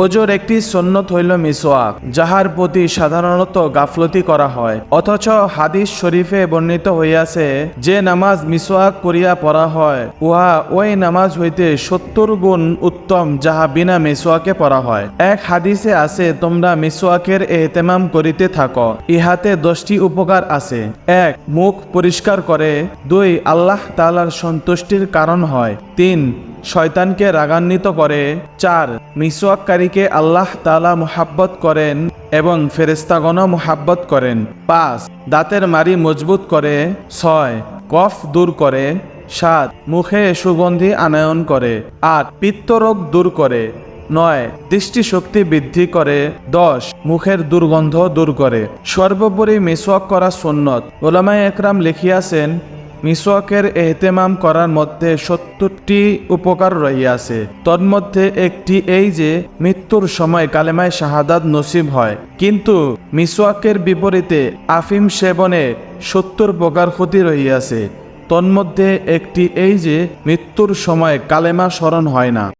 ওজোর একটি সুন্নত হইল মিসওয়াক, যাহার প্রতি সাধারণত গাফলতি করা হয়, অথচ হাদিস শরীফে বর্ণিত হইয়াছে, যে নামাজ মিসওয়াক করিয়া পড়া হয় উহা ওই নামাজ হইতে 70 গুণ উত্তম যাহা বিনা মিসওয়াকে পড়া হয়। এক হাদিসে আছে, তোমরা মিসওয়াকের এহতেমাম করিতে থাকো, ইহাতে 10টি উপকার আছে। 1. মুখ পরিষ্কার করে। 2. আল্লাহ তাআলার সন্তুষ্টির কারণ হয়। 3. শয়তানকে রাগান্বিত করে। 4. মিসওয়াককারীকে আল্লাহ তাআলা মুহাব্বত করেন এবং ফেরেশতাগণও মুহাব্বত করেন। 5. দাঁতের মাড়ি মজবুত করে। 6. কফ দূর করে। 7. মুখে সুগন্ধি আনয়ন করে। 8. পিত্তরোগ দূর করে। 9. দৃষ্টিশক্তি বৃদ্ধি করে। 10. মুখের দুর্গন্ধ দূর করে। সর্বোপরি মিসওয়াক করা সুন্নত। উলামায়ে একরাম লিখিয়াছেন, মিসওয়াকের এহতেমাম করার মধ্যে 70টি উপকার রহিয়াছে। তন্মধ্যে একটি এই যে মৃত্যুর সময় কালেমায়ে শাহাদাত নসিব হয়। কিন্তু মিসওয়াকের বিপরীতে আফিম সেবনে 70 প্রকার ক্ষতি রহিয়াছে। তন্মধ্যে একটি এই যে মৃত্যুর সময় কালেমা স্মরণ হয় না।